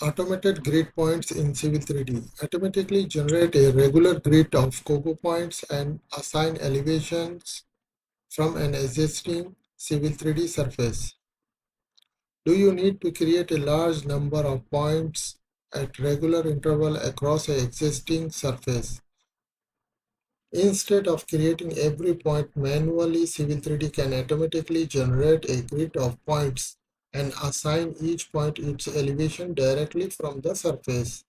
Automated grid points in Civil 3D automatically generate a regular grid of COGO points and assign elevations from an existing Civil 3D surface. Do you need to create a large number of points at regular interval across an existing surface? Instead of creating every point manually, Civil 3D can automatically generate a grid of points and assign each point its elevation directly from the surface.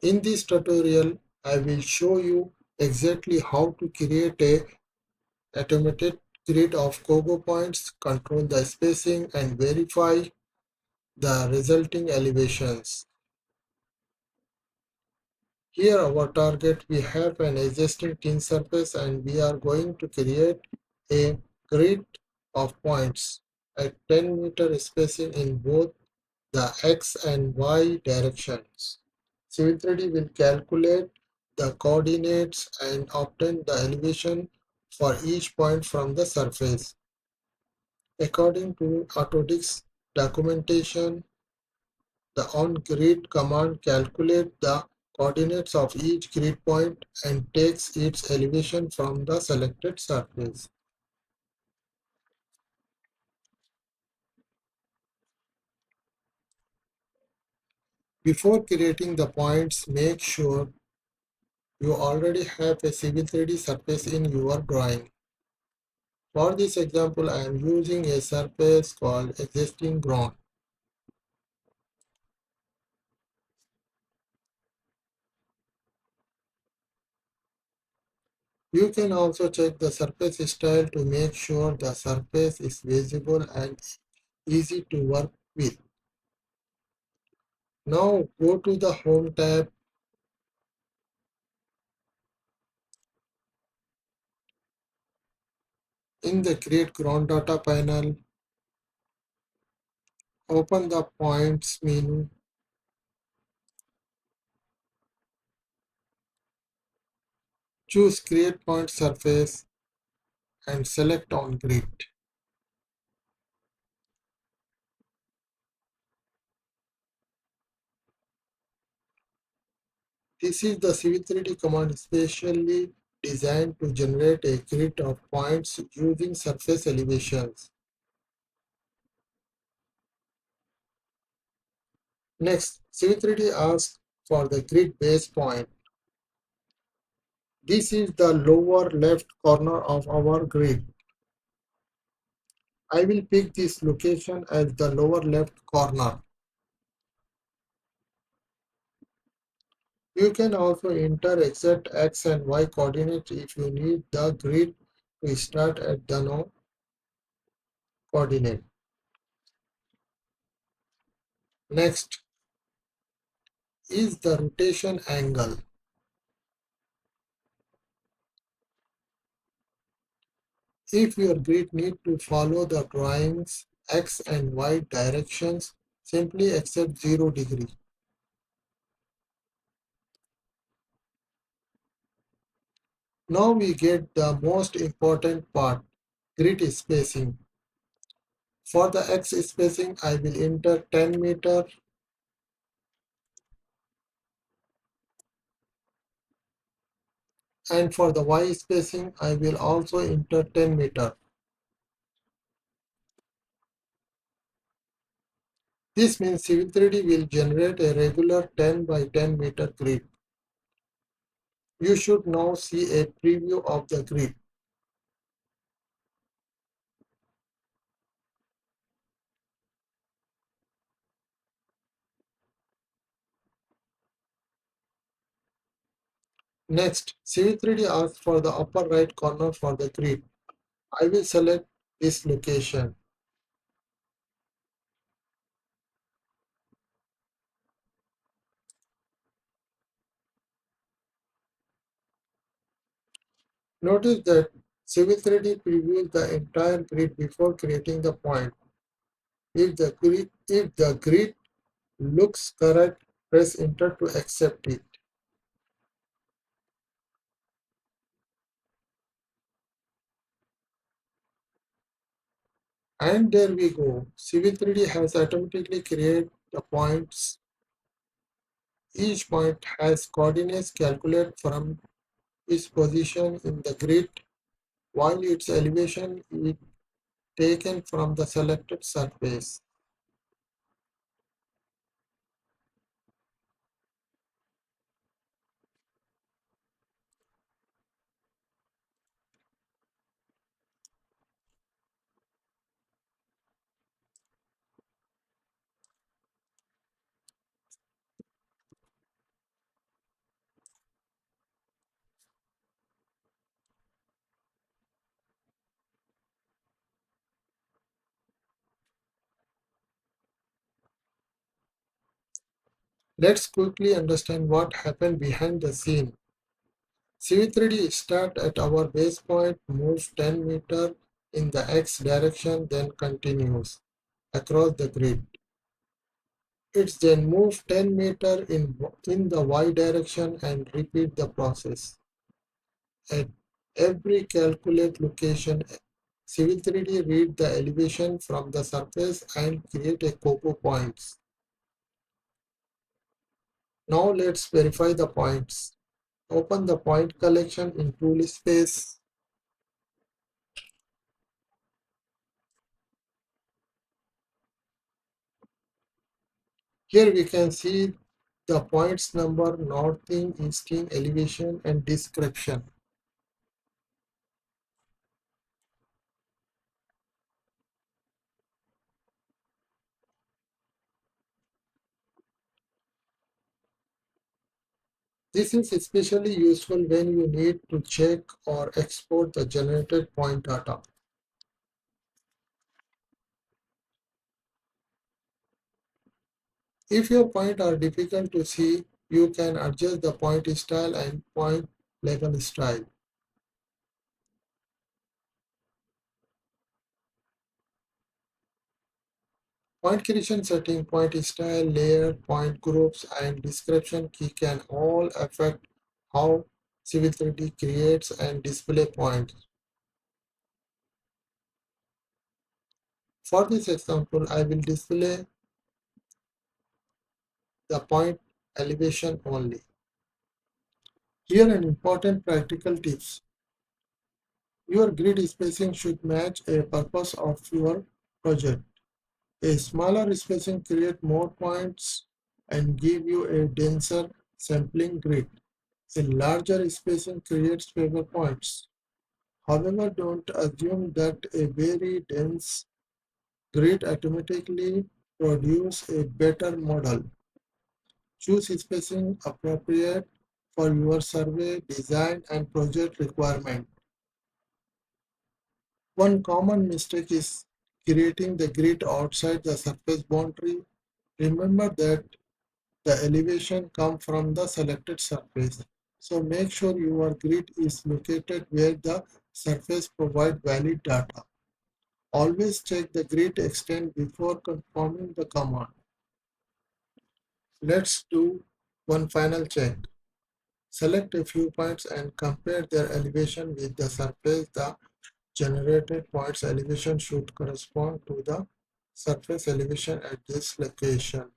In this tutorial, I will show you exactly how to create a automated grid of COGO points, control the spacing, and verify the resulting elevations. Here our target, we have an existing thin surface and we are going to create a grid of points at 10-meter spacing in both the X and Y directions. Civil 3D will calculate the coordinates and obtain the elevation for each point from the surface. According to Autodic's documentation, the onGrid command calculates the coordinates of each grid point and takes its elevation from the selected surface. Before creating the points, make sure you already have a Civil 3D surface in your drawing. For this example, I am using a surface called existing ground. You can also check the surface style to make sure the surface is visible and easy to work with. Now go to the Home tab. In the Create Ground Data panel, open the Points menu. Choose Create Point Surface and select on Grid. This is the Civil 3D command specially designed to generate a grid of points using surface elevations. Next, Civil 3D asks for the grid base point. This is the lower left corner of our grid. I will pick this location as the lower left corner. You can also enter exact X and Y coordinates if you need the grid to start at the no coordinate. Next is the rotation angle. If your grid need to follow the drawing's X and Y directions, simply accept 0 degree. Now we get the most important part, grid spacing. For the X spacing, I will enter 10 meter, and for the Y spacing, I will also enter 10 meter. This means Civil 3D will generate a regular 10 by 10 meter grid. You should now see a preview of the grid. Next, Civil 3D asks for the upper right corner for the grid. I will select this location. Notice that Civil 3D previews the entire grid before creating the point. If the grid looks correct, press enter to accept it. And there we go. Civil 3D has automatically created the points Each point has coordinates calculated from its position in the grid, while its elevation is taken from the selected surface. Let's quickly understand what happened behind the scene. CV3D starts at our base point, moves 10 meters in the X direction, then continues across the grid. It then moves 10 meters in the Y direction and repeat the process. At every calculate location, CV3D read the elevation from the surface and create a COGO points. Now let's verify the points. Open the point collection in tool space. Here we can see the points number, northing, easting, elevation and description. This is especially useful when you need to check or export the generated point data. If your points are difficult to see, you can adjust the point style and point level style. Point creation setting, point style, layer, point groups, and description key can all affect how Civil 3D creates and display points. For this example, I will display the point elevation only. Here an important practical tips. Your grid spacing should match a purpose of your project. A smaller spacing creates more points and give you a denser sampling grid. A larger spacing creates fewer points. However, don't assume that a very dense grid automatically produces a better model. Choose spacing appropriate for your survey, design, and project requirement. One common mistake is creating the grid outside the surface boundary. Remember that the elevation comes from the selected surface. So make sure your grid is located where the surface provides valid data. Always check the grid extent before confirming the command. Let's do one final check. Select a few points and compare their elevation with the surface. The generated points elevation should correspond to the surface elevation at this location.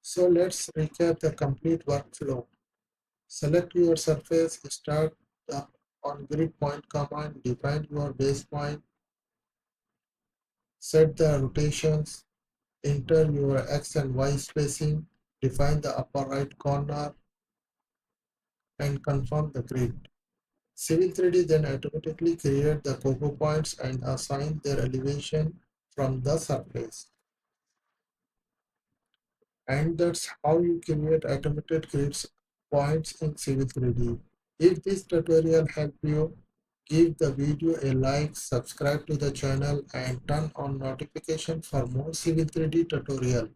So let's recap the complete workflow. Select your surface, start the on grid point command, define your base point, set the rotations, enter your X and Y spacing, define the upper right corner, and confirm the grid. Civil 3D then automatically create the COGO points and assign their elevation from the surface. And that's how you create automated grids points in Civil 3D. If this tutorial helped you, Give the video a like, subscribe to the channel and turn on notification for more Civil 3D tutorial.